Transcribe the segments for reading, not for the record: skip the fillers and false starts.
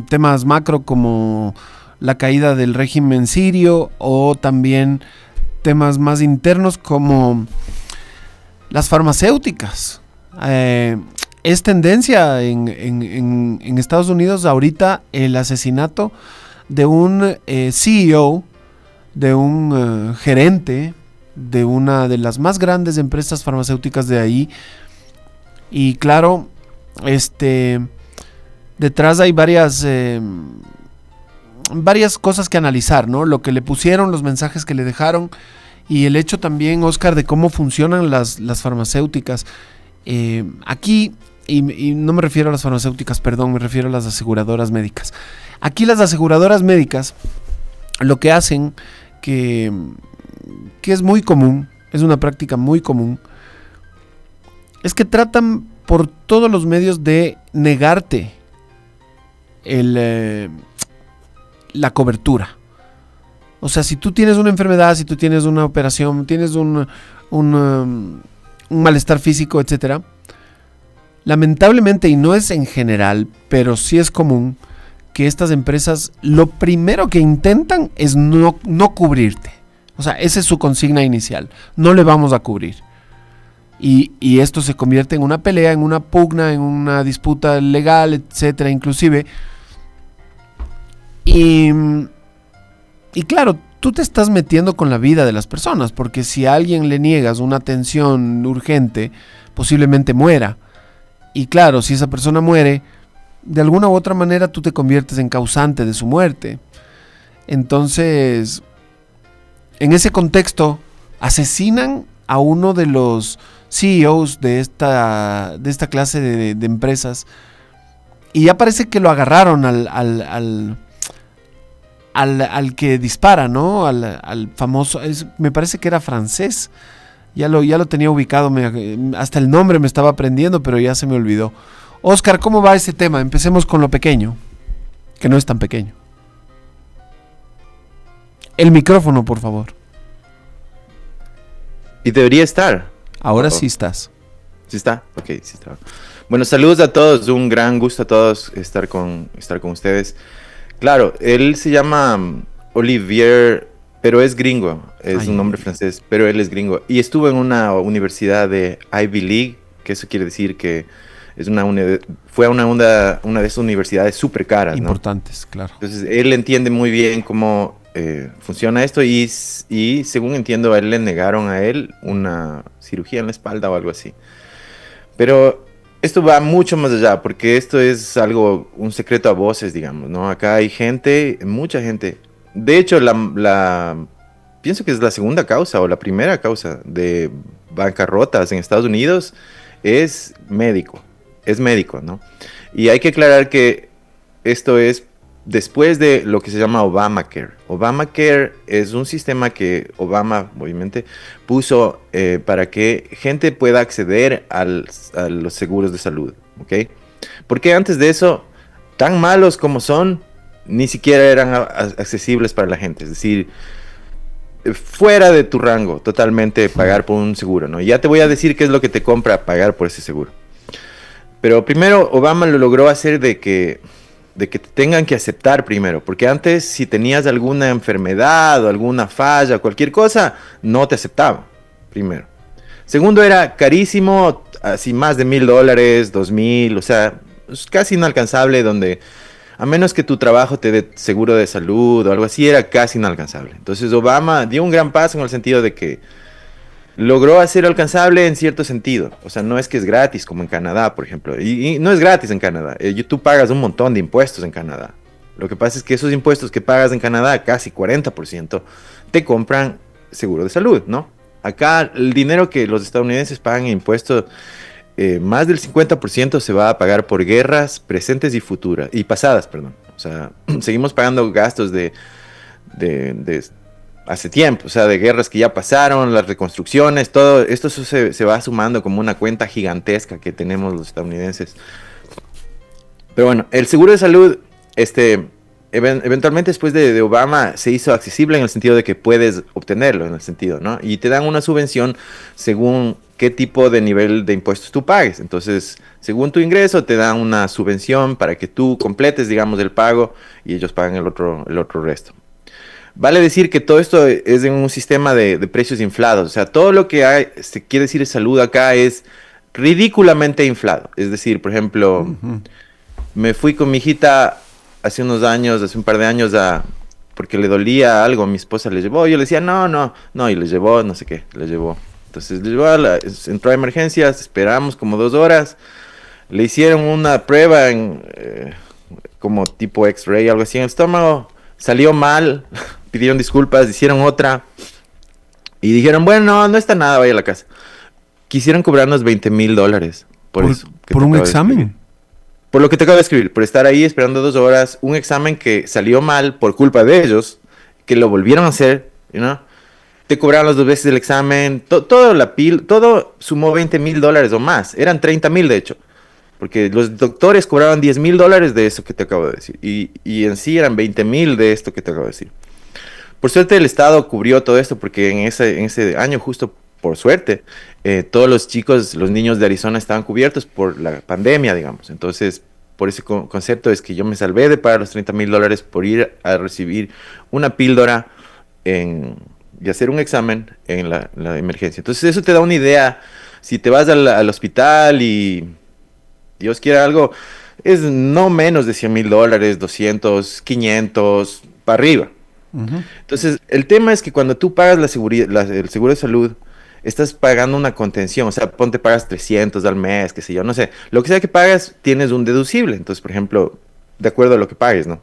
temas macro como la caída del régimen sirio, o también temas más internos como las farmacéuticas. Es tendencia en Estados Unidos ahorita el asesinato de un CEO, de un gerente de una de las más grandes empresas farmacéuticas de ahí. Y claro, detrás hay varias cosas que analizar, ¿no? Lo que le pusieron, los mensajes que le dejaron, y el hecho también, Oscar, de cómo funcionan las farmacéuticas. Aquí, y no me refiero a las farmacéuticas, perdón, me refiero a las aseguradoras médicas. Aquí las aseguradoras médicas lo que hacen, que es muy común, es una práctica muy común, es que tratan por todos los medios de negarte la cobertura. O sea, si tú tienes una enfermedad, si tú tienes una operación, tienes un malestar físico, etcétera, lamentablemente, y no es en general, pero sí es común, que estas empresas lo primero que intentan es no cubrirte. O sea, esa es su consigna inicial. No le vamos a cubrir. Y esto se convierte en una pelea, en una pugna, en una disputa legal, etcétera, inclusive. Y claro, tú te estás metiendo con la vida de las personas, porque si a alguien le niegas una atención urgente, posiblemente muera. Y claro, si esa persona muere, de alguna u otra manera tú te conviertes en causante de su muerte. Entonces, en ese contexto, asesinan a uno de los CEOs de esta clase de empresas, y ya parece que lo agarraron al que dispara, ¿no? Al famoso, me parece que era francés. Ya lo tenía ubicado, hasta el nombre me estaba aprendiendo, pero ya se me olvidó. Oscar, ¿cómo va ese tema? Empecemos con lo pequeño, que no es tan pequeño. El micrófono, por favor. Y debería estar. Ahora sí estás. ¿Sí está? Ok, sí está. Bueno, saludos a todos. Un gran gusto a todos estar con ustedes. Claro, él se llama Olivier, pero es gringo. Es un nombre francés, pero él es gringo. Y estuvo en una universidad de Ivy League, que eso quiere decir que es fue a una de esas universidades súper caras, ¿no? Importantes, claro. Entonces, él entiende muy bien cómo funciona esto, y según entiendo, a él le negaron a él una cirugía en la espalda o algo así. Pero esto va mucho más allá, porque esto es un secreto a voces, digamos, ¿no? Acá hay gente, mucha gente. De hecho, pienso que es la segunda causa o la primera causa de bancarrotas en Estados Unidos es médico, ¿no? Y hay que aclarar que esto es después de lo que se llama Obamacare. Obamacare es un sistema que Obama, obviamente, puso para que gente pueda acceder a los seguros de salud, ¿ok? Porque antes de eso, tan malos como son, ni siquiera eran accesibles para la gente. Es decir, fuera de tu rango totalmente pagar por un seguro, ¿no? Y ya te voy a decir qué es lo que te compra pagar por ese seguro. Pero primero Obama lo logró hacer de que te tengan que aceptar primero, porque antes si tenías alguna enfermedad o alguna falla, cualquier cosa, no te aceptaban, primero. Segundo, era carísimo, así más de $1,000, $2,000, o sea, es casi inalcanzable, donde a menos que tu trabajo te dé seguro de salud o algo así, era casi inalcanzable. Entonces Obama dio un gran paso en el sentido de que logró hacer alcanzable en cierto sentido. O sea, no es que es gratis como en Canadá, por ejemplo. Y no es gratis en Canadá. Tú pagas un montón de impuestos en Canadá. Lo que pasa es que esos impuestos que pagas en Canadá, casi 40%, te compran seguro de salud, ¿no? Acá el dinero que los estadounidenses pagan en impuestos, más del 50% se va a pagar por guerras presentes y futuras, y pasadas, perdón. O sea, seguimos pagando gastos de hace tiempo, o sea, de guerras que ya pasaron, las reconstrucciones, todo esto se va sumando como una cuenta gigantesca que tenemos los estadounidenses. Pero bueno, el seguro de salud, eventualmente después de Obama se hizo accesible en el sentido de que puedes obtenerlo, en el sentido, ¿no? Y te dan una subvención según qué tipo de nivel de impuestos tú pagues. Entonces, según tu ingreso, te dan una subvención para que tú completes, digamos, el pago y ellos pagan el otro resto. Vale decir que todo esto es en un sistema de precios inflados. O sea, todo lo que hay, se quiere decir salud acá es ridículamente inflado. Es decir, por ejemplo, me fui con mi hijita hace unos años, hace un par de años, porque le dolía algo, mi esposa le llevó. Yo le decía, no, y le llevó, no sé qué, le llevó. Entonces le llevó, entró a emergencias, esperamos como 2 horas. Le hicieron una prueba como tipo X-ray, algo así en el estómago. Salió mal, pidieron disculpas, hicieron otra y dijeron, bueno, no está nada, vaya a la casa. Quisieron cobrarnos $20,000 por eso. ¿Por un examen? Por lo que te acabo de escribir, por estar ahí esperando 2 horas, un examen que salió mal por culpa de ellos, que lo volvieron a hacer, te cobraron las 2 veces el examen, todo sumó $20,000 o más, eran 30,000 de hecho. Porque los doctores cobraban $10,000 de eso que te acabo de decir. Y en sí eran 20,000 de esto que te acabo de decir. Por suerte el Estado cubrió todo esto porque en ese año, justo por suerte, todos los niños de Arizona estaban cubiertos por la pandemia, digamos. Entonces, por ese concepto es que yo me salvé de pagar los $30,000 por ir a recibir una píldora y hacer un examen en la emergencia. Entonces, eso te da una idea. Si te vas al hospital y Dios quiera algo, es no menos de $100,000, 200, 500, para arriba. Entonces, el tema es que cuando tú pagas el seguro de salud, estás pagando una contención. O sea, pagas 300 al mes, qué sé yo, no sé. Lo que sea que pagas, tienes un deducible. Entonces, por ejemplo, de acuerdo a lo que pagues, ¿no?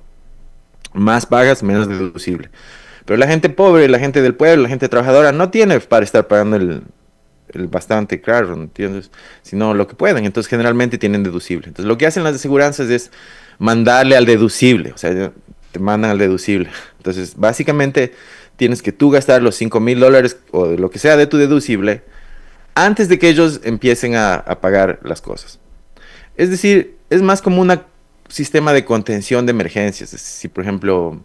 Más pagas, menos deducible. Pero la gente pobre, la gente del pueblo, la gente trabajadora, no tiene para estar pagando el bastante caro, ¿no entiendes? Sino lo que pueden. Entonces, generalmente tienen deducible. Entonces, lo que hacen las aseguranzas es mandarle al deducible. O sea, te mandan al deducible. Entonces, básicamente, tienes que tú gastar los $5,000 o lo que sea de tu deducible antes de que ellos empiecen a pagar las cosas. Es decir, es más como un sistema de contención de emergencias. Si, por ejemplo,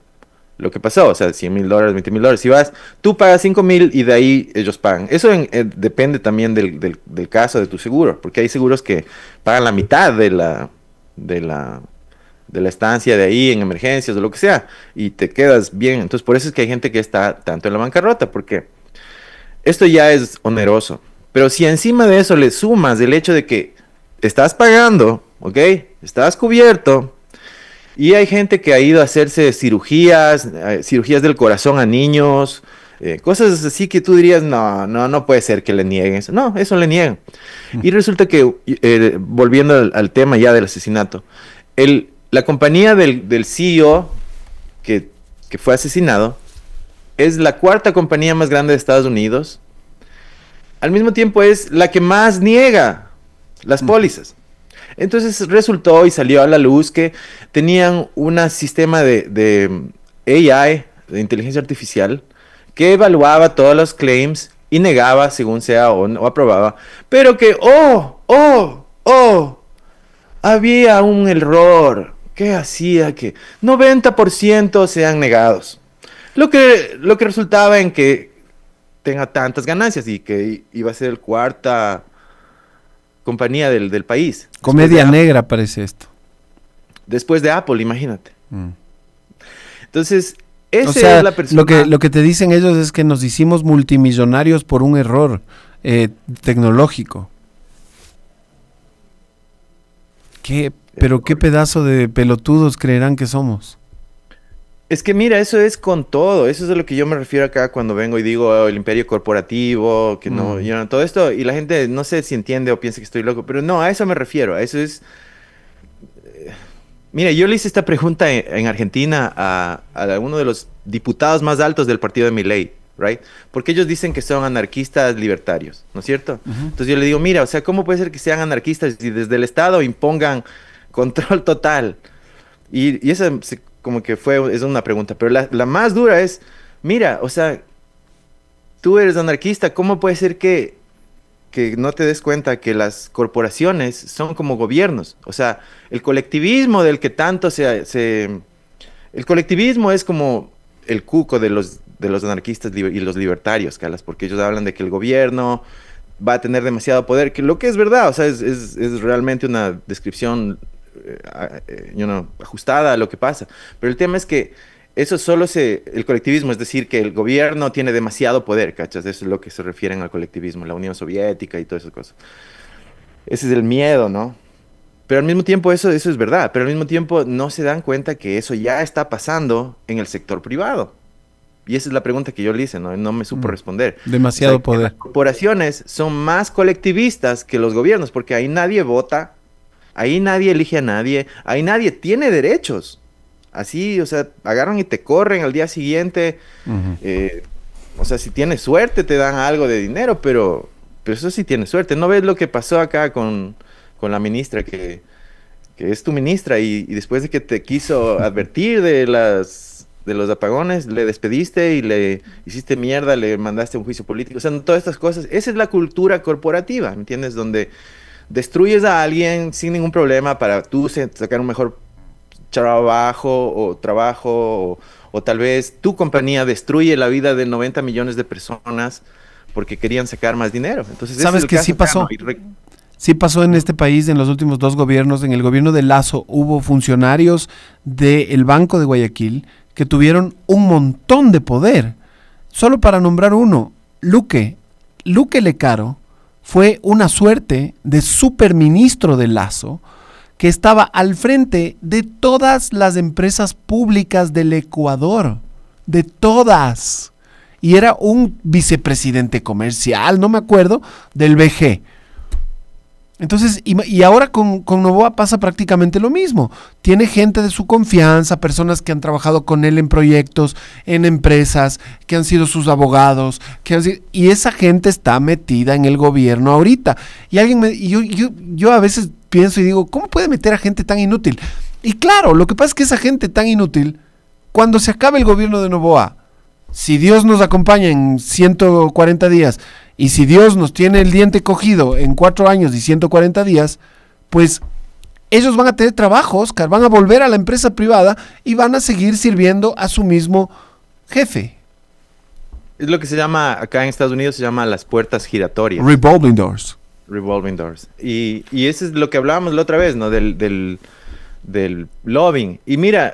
lo que pasó, o sea, $100,000, $20,000, si vas, tú pagas 5,000 y de ahí ellos pagan. Eso depende también del caso de tu seguro, porque hay seguros que pagan la mitad de la estancia de ahí en emergencias o lo que sea, y te quedas bien. Entonces, por eso es que hay gente que está tanto en la bancarrota, porque esto ya es oneroso. Pero si encima de eso le sumas el hecho de que estás pagando, ¿ok? Estás cubierto. Y hay gente que ha ido a hacerse cirugías del corazón a niños, cosas así que tú dirías, no puede ser que le nieguen eso. No, eso le niegan. Y resulta que, volviendo al tema ya del asesinato, la compañía del CEO que fue asesinado es la 4ª compañía más grande de Estados Unidos. Al mismo tiempo es la que más niega las pólizas. Entonces resultó y salió a la luz que tenían un sistema de AI, de inteligencia artificial, que evaluaba todos los claims y negaba según sea o aprobaba, pero que, había un error que hacía que 90% sean negados. Lo que resultaba en que tenga tantas ganancias y que iba a ser el 4ª compañía del país. Comedia negra parece esto. Después de Apple, imagínate. Entonces, es la persona. Lo que te dicen ellos es que nos hicimos multimillonarios por un error tecnológico. Pero qué pedazo de pelotudos creerán que somos. Es que mira, eso es con todo. Eso es a lo que yo me refiero acá cuando vengo y digo el imperio corporativo, que no, todo esto, y la gente no sé si entiende o piensa que estoy loco, pero no, a eso me refiero. A eso es. Mira, yo le hice esta pregunta en Argentina a uno de los diputados más altos del partido de Milei, right? Porque ellos dicen que son anarquistas libertarios, ¿no es cierto? Entonces yo le digo, mira, o sea, ¿cómo puede ser que sean anarquistas y desde el Estado impongan control total? Y esa como que es una pregunta, pero la más dura es, mira, o sea, tú eres anarquista, ¿cómo puede ser que no te des cuenta que las corporaciones son como gobiernos? O sea, el colectivismo del que tanto el colectivismo es como el cuco de los anarquistas y los libertarios, Carlas, porque ellos hablan de que el gobierno va a tener demasiado poder, que lo que es verdad, o sea, es realmente una descripción ajustada a lo que pasa. Pero el tema es que eso el colectivismo, es decir, que el gobierno tiene demasiado poder, ¿cachas? Eso es lo que se refieren al colectivismo, la Unión Soviética y todas esas cosas. Ese es el miedo, ¿no? Pero al mismo tiempo eso es verdad, pero al mismo tiempo no se dan cuenta que eso ya está pasando en el sector privado. Y esa es la pregunta que yo le hice, ¿no? No me supo responder. Demasiado poder. Las corporaciones son más colectivistas que los gobiernos, porque ahí nadie vota, ahí nadie elige a nadie, ahí nadie tiene derechos. Así, o sea, agarran y te corren al día siguiente. O sea, si tienes suerte te dan algo de dinero, pero eso sí tienes suerte. ¿No ves lo que pasó acá con la ministra, que es tu ministra, y después de que te quiso advertir de los apagones, le despediste y le hiciste mierda, le mandaste un juicio político? O sea, todas estas cosas. Esa es la cultura corporativa, ¿me entiendes? Donde destruyes a alguien sin ningún problema para tú sacar un mejor trabajo, o tal vez tu compañía destruye la vida de 90 millones de personas porque querían sacar más dinero. Entonces, ¿sabes que sí pasó? Sí pasó en este país en los últimos 2 gobiernos. En el gobierno de Lasso hubo funcionarios del Banco de Guayaquil que tuvieron un montón de poder. Solo para nombrar uno, Luque Lecaro fue una suerte de superministro de Lasso, que estaba al frente de todas las empresas públicas del Ecuador, de todas, y era un vicepresidente comercial, no me acuerdo, del BG. Entonces, y ahora con Noboa pasa prácticamente lo mismo. Tiene gente de su confianza, personas que han trabajado con él en proyectos, en empresas, que han sido sus abogados, y esa gente está metida en el gobierno ahorita. Y yo a veces pienso y digo, ¿cómo puede meter a gente tan inútil? Y claro, lo que pasa es que esa gente tan inútil, cuando se acabe el gobierno de Noboa, si Dios nos acompaña en 140 días, y si Dios nos tiene el diente cogido en 4 años y 140 días, pues ellos van a tener trabajo, Oscar, van a volver a la empresa privada y van a seguir sirviendo a su mismo jefe. Es lo que se llama, acá en Estados Unidos se llama las puertas giratorias. Revolving doors. Revolving doors. Y eso es lo que hablábamos la otra vez, ¿no? Del lobbying. Y mira,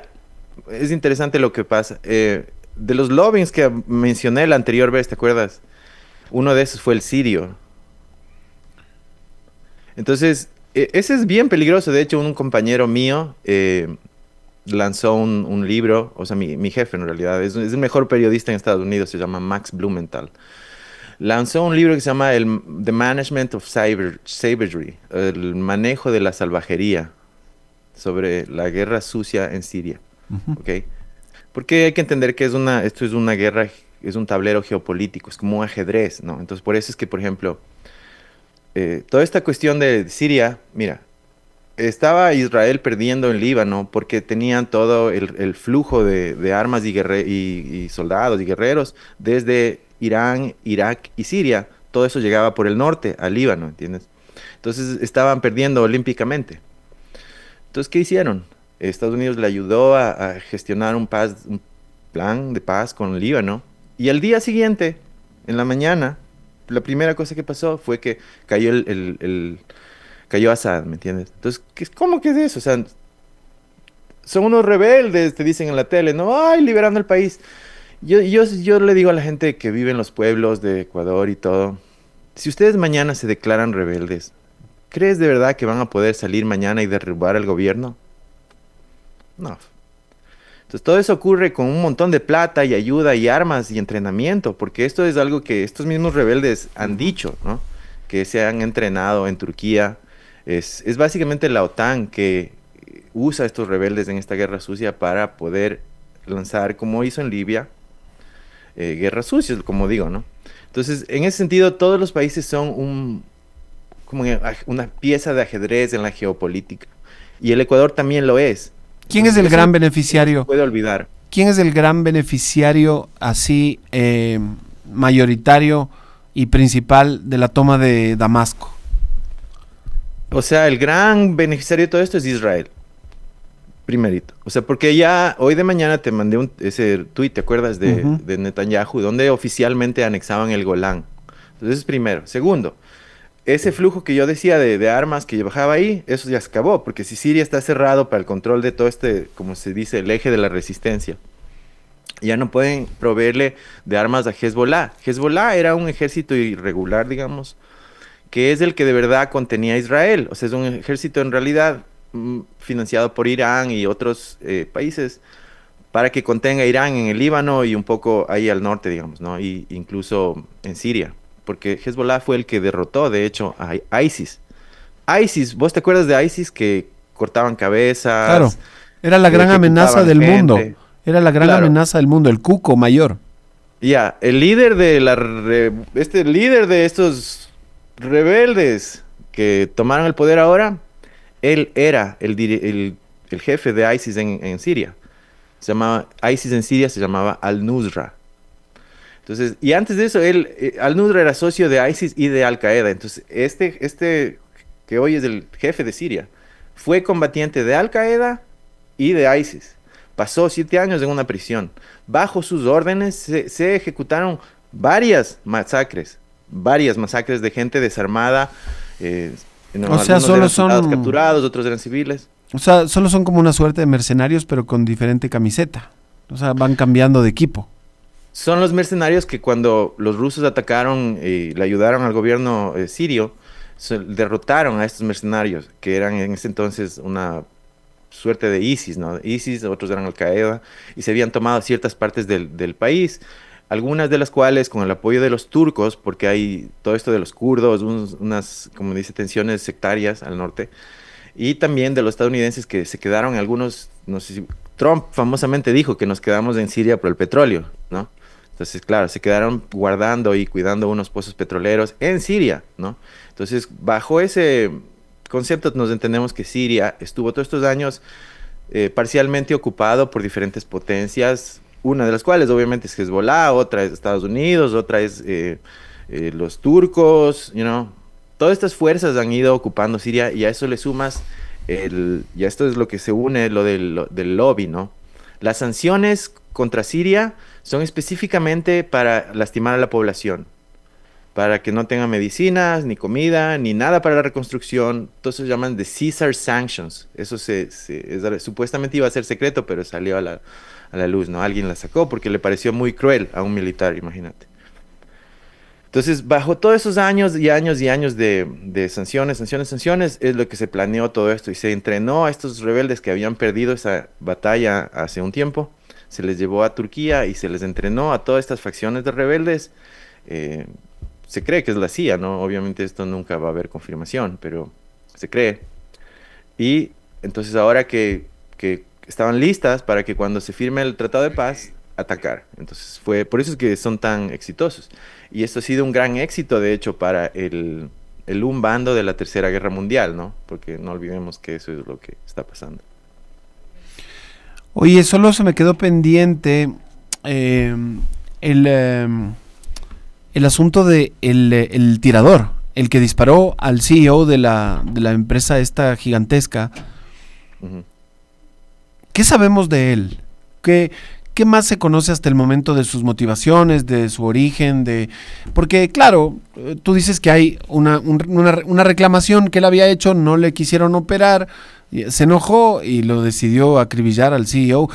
es interesante lo que pasa. De los lobbyings que mencioné la anterior vez, ¿te acuerdas? Uno de esos fue el sirio. Entonces, ese es bien peligroso. De hecho, un compañero mío lanzó un libro, o sea, mi jefe en realidad, es el mejor periodista en Estados Unidos, se llama Max Blumenthal. Lanzó un libro que se llama The Management of Savagery, el manejo de la salvajería, sobre la guerra sucia en Siria. ¿Okay? Porque hay que entender que esto es una guerra, es un tablero geopolítico, es como un ajedrez, ¿no? Entonces, por eso es que, por ejemplo, toda esta cuestión de Siria, mira, estaba Israel perdiendo en Líbano porque tenían todo el flujo de armas y soldados y guerreros desde Irán, Irak y Siria. Todo eso llegaba por el norte, al Líbano, ¿entiendes? Entonces, estaban perdiendo olímpicamente. Entonces, ¿qué hicieron? Estados Unidos le ayudó a gestionar un plan de paz con Líbano. Y al día siguiente, en la mañana, la primera cosa que pasó fue que cayó cayó Assad, ¿me entiendes? Entonces, ¿cómo que es eso? O sea, son unos rebeldes, te dicen en la tele, ¿no? ¡Ay, liberando el país! Yo le digo a la gente que vive en los pueblos de Ecuador y todo, si ustedes mañana se declaran rebeldes, ¿crees de verdad que van a poder salir mañana y derribar al gobierno? No. Entonces todo eso ocurre con un montón de plata y ayuda y armas y entrenamiento, porque esto es algo que estos mismos rebeldes han dicho, ¿no? Que se han entrenado en Turquía. Es básicamente la OTAN que usa a estos rebeldes en esta guerra sucia para poder lanzar, como hizo en Libia, guerras sucias, como digo, ¿no? Entonces, en ese sentido, todos los países son como una pieza de ajedrez en la geopolítica. Y el Ecuador también lo es. ¿Quién es el gran beneficiario? No se puede olvidar. ¿Quién es el gran beneficiario así mayoritario y principal de la toma de Damasco? O sea, el gran beneficiario de todo esto es Israel. Primerito. O sea, porque ya hoy de mañana te mandé ese tuit, ¿te acuerdas? De Netanyahu, donde oficialmente anexaban el Golán. Entonces, eso es primero. Segundo, ese flujo que yo decía de armas que bajaba ahí, eso ya se acabó, porque si Siria está cerrado para el control de todo este, como se dice, el eje de la resistencia, ya no pueden proveerle de armas a Hezbollah. Hezbollah era un ejército irregular, digamos, que es el que de verdad contenía a Israel. O sea, es un ejército en realidad financiado por Irán y otros países para que contenga a Irán en el Líbano y un poco ahí al norte, digamos, ¿no? Y incluso en Siria, porque Hezbollah fue el que derrotó, de hecho, a ISIS. ISIS, ¿vos te acuerdas de ISIS que cortaban Claro, cabezas, era la gran amenaza ejecutaban del mundo. gente? Era la gran Claro. amenaza del mundo, el cuco mayor. Ya, el líder de este líder de estos rebeldes que tomaron el poder ahora, él era el jefe de ISIS en Siria. Se llamaba, ISIS en Siria se llamaba Al-Nusra. Entonces, y antes de eso, Al-Nusra era socio de ISIS y de Al-Qaeda. Entonces, este que hoy es el jefe de Siria, fue combatiente de Al-Qaeda y de ISIS. Pasó 7 años en una prisión. Bajo sus órdenes se ejecutaron varias masacres de gente desarmada. O sea, algunos solo eran soldados son, capturados, otros eran civiles. o sea, solo son como una suerte de mercenarios, pero con diferente camiseta. O sea, van cambiando de equipo. Son los mercenarios que cuando los rusos atacaron y le ayudaron al gobierno sirio, derrotaron a estos mercenarios, que eran en ese entonces una suerte de ISIS, ¿no? ISIS, otros eran Al-Qaeda, y se habían tomado ciertas partes del país, algunas de las cuales con el apoyo de los turcos, porque hay todo esto de los kurdos, unas, como dice, tensiones sectarias al norte, y también de los estadounidenses que se quedaron algunos, no sé si Trump famosamente dijo que nos quedamos en Siria por el petróleo, ¿no? Entonces, claro, se quedaron guardando y cuidando unos pozos petroleros en Siria, ¿no? Entonces, bajo ese concepto nos entendemos que Siria estuvo todos estos años parcialmente ocupado por diferentes potencias, una de las cuales obviamente es Hezbollah, otra es Estados Unidos, otra es los turcos, todas estas fuerzas han ido ocupando Siria y a eso le sumas, y esto es lo que se une, del lobby, ¿no? Las sanciones contra Siria son específicamente para lastimar a la población, para que no tengan medicinas, ni comida, ni nada para la reconstrucción. Entonces se llaman the Caesar Sanctions. Eso supuestamente iba a ser secreto, pero salió a la luz, ¿no? Alguien la sacó porque le pareció muy cruel a un militar, imagínate. Entonces, bajo todos esos años y años y años de sanciones, es lo que se planeó todo esto y se entrenó a estos rebeldes que habían perdido esa batalla hace un tiempo. Se les llevó a Turquía y se les entrenó a todas estas facciones de rebeldes. Se cree que es la CIA, ¿no? Obviamente esto nunca va a haber confirmación, pero se cree. Y entonces ahora que estaban listas para que cuando se firme el Tratado de Paz, atacar. Entonces por eso es que son tan exitosos. Y esto ha sido un gran éxito, de hecho, para el un bando de la Tercera Guerra Mundial, ¿no? Porque no olvidemos que eso es lo que está pasando. Oye, solo se me quedó pendiente el asunto de el tirador, el que disparó al CEO de la empresa esta gigantesca. Uh-huh. ¿Qué sabemos de él? ¿Qué más se conoce hasta el momento de sus motivaciones, de su origen? Porque, claro, tú dices que hay una reclamación que él había hecho, no le quisieron operar, se enojó y lo decidió acribillar al CEO.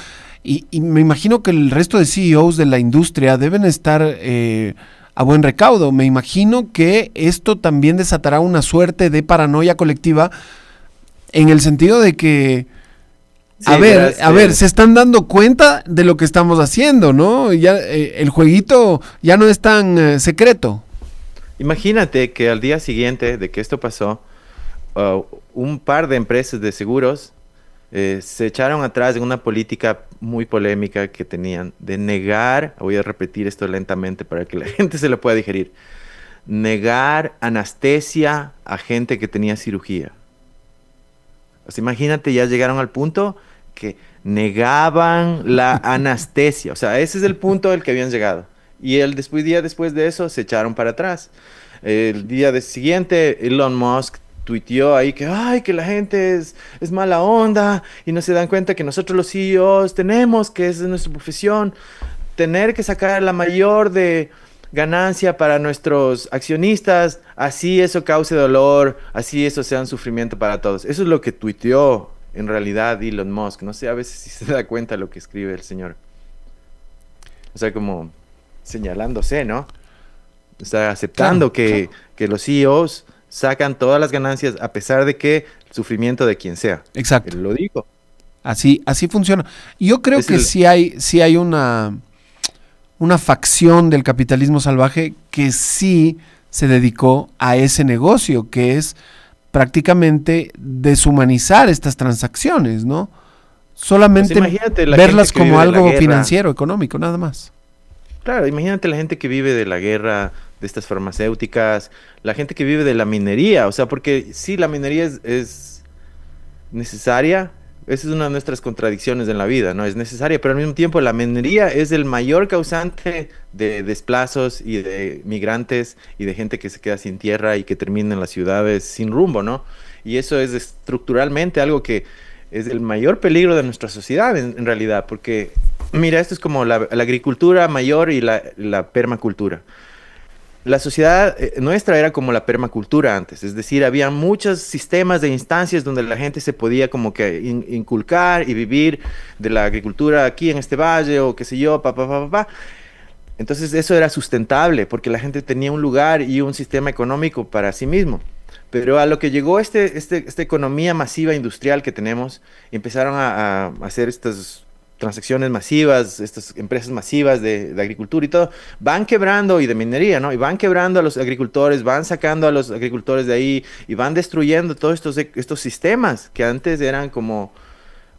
Y me imagino que el resto de CEOs de la industria deben estar a buen recaudo. Me imagino que esto también desatará una suerte de paranoia colectiva en el sentido de que sí, a ver, se están dando cuenta de lo que estamos haciendo, ¿no? Ya el jueguito ya no es tan secreto. Imagínate que al día siguiente de que esto pasó, un par de empresas de seguros se echaron atrás de una política muy polémica que tenían de negar, voy a repetir esto lentamente para que la gente se lo pueda digerir, negar anestesia a gente que tenía cirugía. O sea, imagínate, ya llegaron al punto que negaban la anestesia. O sea, ese es el punto al que habían llegado. Y día después de eso se echaron para atrás. El día siguiente, Elon Musk tuiteó ahí que, ay, que la gente es mala onda y no se dan cuenta que nosotros los CEOs tenemos, que es nuestra profesión, tener que sacar la mayor de ganancia para nuestros accionistas, así eso cause dolor, así eso sea un sufrimiento para todos. Eso es lo que tuiteó en realidad Elon Musk. No sé a veces si se da cuenta lo que escribe el señor. O sea, como señalándose, ¿no? O sea, aceptando que los CEOs sacan todas las ganancias a pesar de que el sufrimiento de quien sea. Exacto. Él lo dijo. Así funciona. Yo creo que sí hay una facción del capitalismo salvaje que sí se dedicó a ese negocio, que es prácticamente deshumanizar estas transacciones, ¿no? Solamente verlas como algo financiero, económico, nada más. Claro, imagínate la gente que vive de la guerra, de estas farmacéuticas, la gente que vive de la minería, o sea, porque sí, la minería es necesaria. Esa es una de nuestras contradicciones en la vida, ¿no? Es necesaria, pero al mismo tiempo la minería es el mayor causante de desplazos y de migrantes y de gente que se queda sin tierra y que termina en las ciudades sin rumbo, ¿no? Y eso es estructuralmente algo que es el mayor peligro de nuestra sociedad en realidad, porque mira, esto es como la agricultura mayor y la permacultura. La sociedad nuestra era como la permacultura antes, es decir, había muchos sistemas de instancias donde la gente se podía como que inculcar y vivir de la agricultura aquí en este valle o qué sé yo, Entonces eso era sustentable porque la gente tenía un lugar y un sistema económico para sí mismo. Pero a lo que llegó esta economía masiva industrial que tenemos, empezaron a hacer estas transacciones masivas, estas empresas masivas de agricultura y todo, van quebrando, y de minería, ¿no? Y van quebrando a los agricultores, van sacando a los agricultores de ahí y van destruyendo todos estos sistemas que antes eran como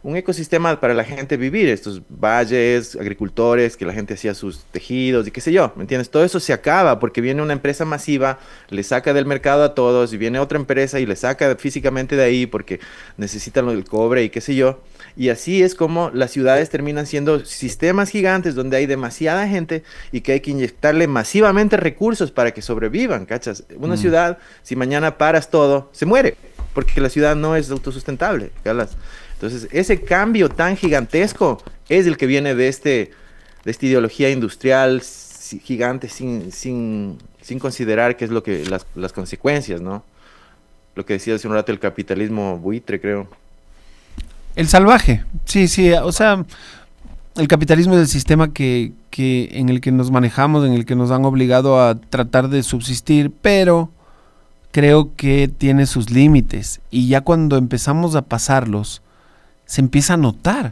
un ecosistema para la gente vivir, estos valles, agricultores, que la gente hacía sus tejidos y qué sé yo, ¿me entiendes? Todo eso se acaba porque viene una empresa masiva, le saca del mercado a todos, y viene otra empresa y le saca físicamente de ahí porque necesitan el cobre y qué sé yo. Y así es como las ciudades terminan siendo sistemas gigantes donde hay demasiada gente y que hay que inyectarle masivamente recursos para que sobrevivan, ¿cachas? Una ciudad, si mañana paras todo, se muere, porque la ciudad no es autosustentable, ¿calas? Entonces, ese cambio tan gigantesco es el que viene de esta ideología industrial gigante sin considerar qué es lo que las consecuencias, ¿no? Lo que decía hace un rato el capitalismo buitre, creo. El salvaje, sí, o sea, el capitalismo es el sistema en el que nos manejamos, en el que nos han obligado a tratar de subsistir, pero creo que tiene sus límites, y ya cuando empezamos a pasarlos, se empieza a notar.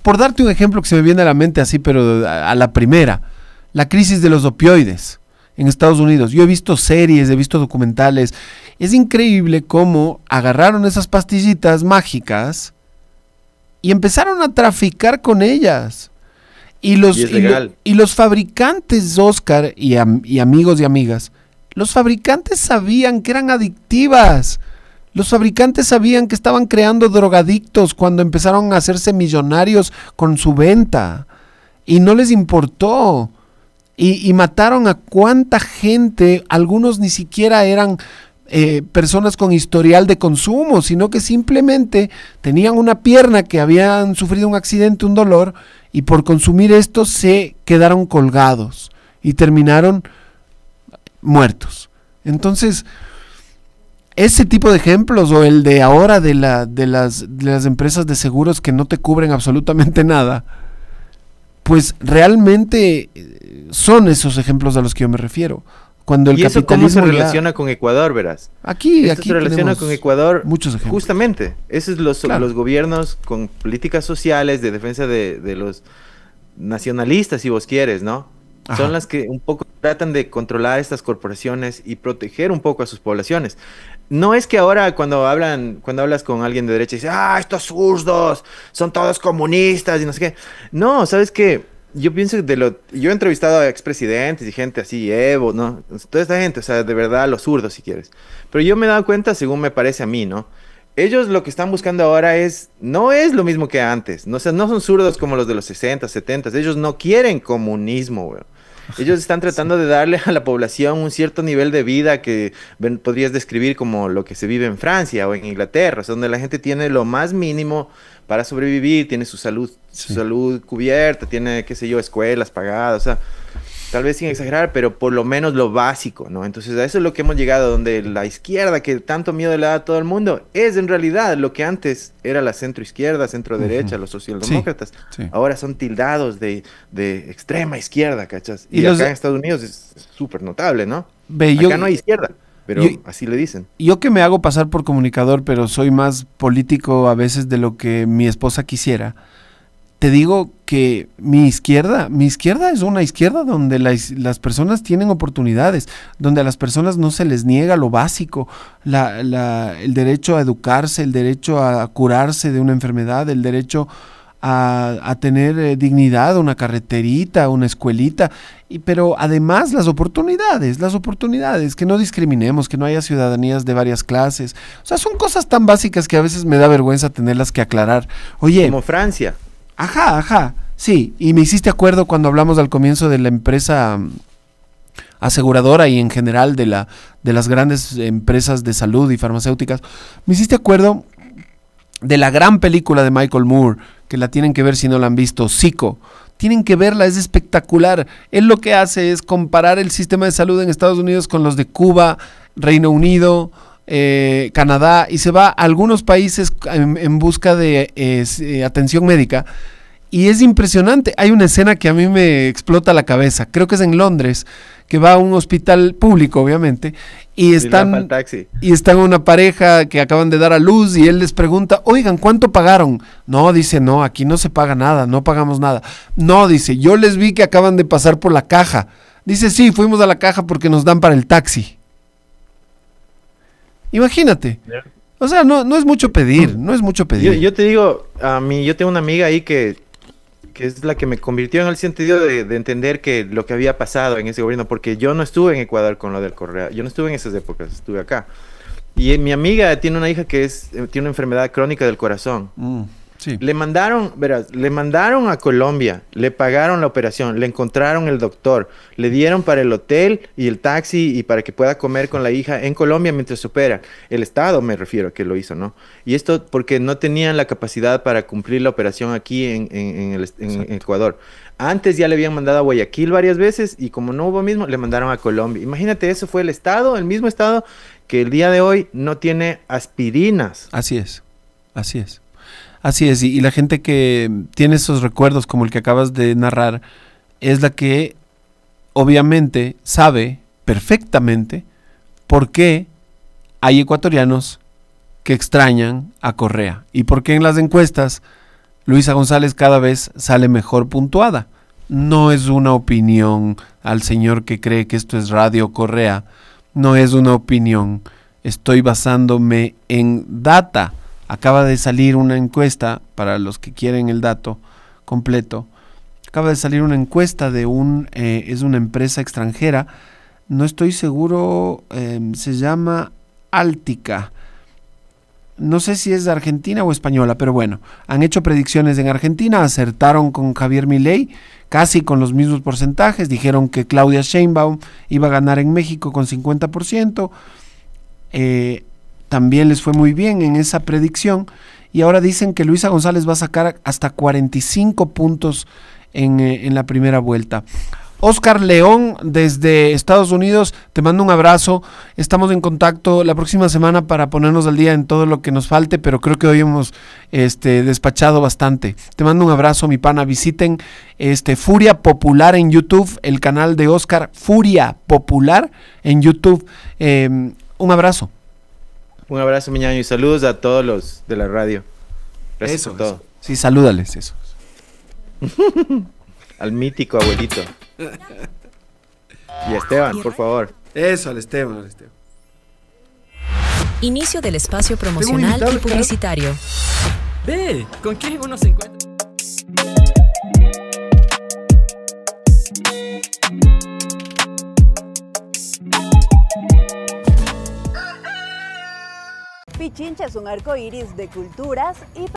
Por darte un ejemplo que se me viene a la mente así, pero a la primera, la crisis de los opioides en Estados Unidos. Yo he visto series, he visto documentales. Es increíble cómo agarraron esas pastillitas mágicas y empezaron a traficar con ellas. Y los fabricantes, Oscar, y amigos y amigas, los fabricantes sabían que eran adictivas. Los fabricantes sabían que estaban creando drogadictos cuando empezaron a hacerse millonarios con su venta. Y no les importó. Y mataron a cuánta gente. Algunos ni siquiera eran personas con historial de consumo, sino que simplemente tenían una pierna que habían sufrido un accidente, un dolor, y por consumir esto se quedaron colgados y terminaron muertos. Entonces, ese tipo de ejemplos, o el de ahora de las empresas de seguros que no te cubren absolutamente nada, pues realmente son esos ejemplos a los que yo me refiero. Cuando el capitalismo eso cómo se relaciona con Ecuador, verás. Aquí se relaciona con Ecuador muchos ejemplos. Justamente, esos son los gobiernos con políticas sociales de defensa de los nacionalistas, si vos quieres, ¿no? Ajá. Son las que un poco tratan de controlar estas corporaciones y proteger un poco a sus poblaciones. No es que ahora cuando hablas con alguien de derecha y dices, estos zurdos son todos comunistas y no sé qué. No, ¿sabes qué? Yo pienso yo he entrevistado a expresidentes y gente así, Evo, ¿no? Toda esta gente, o sea, de verdad, los zurdos si quieres. Pero yo me he dado cuenta, según me parece a mí, ¿no? Ellos lo que están buscando ahora no es lo mismo que antes. No, o sea, no son zurdos como los de los 60, 70. Ellos no quieren comunismo, güey. Ellos están tratando de darle a la población un cierto nivel de vida que podrías describir como lo que se vive en Francia o en Inglaterra, donde la gente tiene lo más mínimo para sobrevivir, tiene su salud cubierta, tiene, qué sé yo, escuelas pagadas, o sea, tal vez sin exagerar, pero por lo menos lo básico, ¿no? Entonces a eso es lo que hemos llegado, donde la izquierda, que tanto miedo le da a todo el mundo, es en realidad lo que antes era la centroizquierda, centro-derecha, los socialdemócratas, ahora son tildados de extrema izquierda, ¿cachas? Y acá en Estados Unidos es súper notable, ¿no? Acá no hay izquierda. Pero así le dicen. Yo que me hago pasar por comunicador, pero soy más político a veces de lo que mi esposa quisiera. Te digo que mi izquierda es una izquierda donde las personas tienen oportunidades, donde a las personas no se les niega lo básico, el derecho a educarse, el derecho a curarse de una enfermedad, el derecho a tener dignidad, una carreterita, una escuelita, pero además las oportunidades, que no discriminemos, que no haya ciudadanías de varias clases. O sea, son cosas tan básicas que a veces me da vergüenza tenerlas que aclarar. Oye, como Francia. Ajá, sí, y me hiciste acuerdo cuando hablamos al comienzo de la empresa aseguradora y en general de las grandes empresas de salud y farmacéuticas, me hiciste acuerdo de la gran película de Michael Moore, que la tienen que ver si no la han visto, Zico. Tienen que verla, es espectacular. Él lo que hace es comparar el sistema de salud en Estados Unidos con los de Cuba, Reino Unido, Canadá, y se va a algunos países en busca de atención médica, y es impresionante. Hay una escena que a mí me explota la cabeza, creo que es en Londres, que va a un hospital público, obviamente, y están una pareja que acaban de dar a luz, y él les pregunta, oigan, ¿cuánto pagaron? No, dice, no, aquí no se paga nada, no pagamos nada. No, dice, yo les vi que acaban de pasar por la caja. Dice, sí, fuimos a la caja porque nos dan para el taxi. Imagínate. O sea, no es mucho pedir, no es mucho pedir. Yo te digo, yo tengo una amiga ahí que es la que me convirtió en el sentido de entender que lo que había pasado en ese gobierno, porque yo no estuve en Ecuador con lo del Correa, yo no estuve en esas épocas, estuve acá. Y mi amiga tiene una hija que tiene una enfermedad crónica del corazón. Sí. Le mandaron a Colombia, le pagaron la operación, le encontraron el doctor, le dieron para el hotel y el taxi y para que pueda comer con la hija en Colombia mientras se opera. El Estado, me refiero, que lo hizo, ¿no? Y esto porque no tenían la capacidad para cumplir la operación aquí en Ecuador. Antes ya le habían mandado a Guayaquil varias veces y como no hubo mismo, le mandaron a Colombia. Imagínate, eso fue el Estado, el mismo Estado que el día de hoy no tiene aspirinas. Así es. Así es, y la gente que tiene esos recuerdos como el que acabas de narrar es la que obviamente sabe perfectamente por qué hay ecuatorianos que extrañan a Correa y por qué en las encuestas Luisa González cada vez sale mejor puntuada. No es una opinión al señor que cree que esto es Radio Correa, no es una opinión, estoy basándome en data. Acaba de salir una encuesta, para los que quieren el dato completo, acaba de salir una encuesta de es una empresa extranjera, no estoy seguro, se llama Altica, no sé si es de Argentina o española, pero bueno, han hecho predicciones en Argentina, acertaron con Javier Milei, casi con los mismos porcentajes, dijeron que Claudia Sheinbaum iba a ganar en México con 50%, también les fue muy bien en esa predicción y ahora dicen que Luisa González va a sacar hasta 45 puntos en la primera vuelta. Oscar León desde Estados Unidos, te mando un abrazo, estamos en contacto la próxima semana para ponernos al día en todo lo que nos falte, pero creo que hoy hemos despachado bastante. Te mando un abrazo, mi pana, visiten Furia Popular en YouTube, el canal de Oscar Furia Popular en YouTube. Un abrazo. Un abrazo, mi ñaño, y saludos a todos los de la radio. Gracias eso, por todo. Eso. Sí, salúdales, eso. Al mítico abuelito. Y a Esteban, por favor. Eso, al Esteban. Inicio del espacio promocional y publicitario. Ve, ¿con quién uno se encuentra? Pichincha es un arco iris de culturas y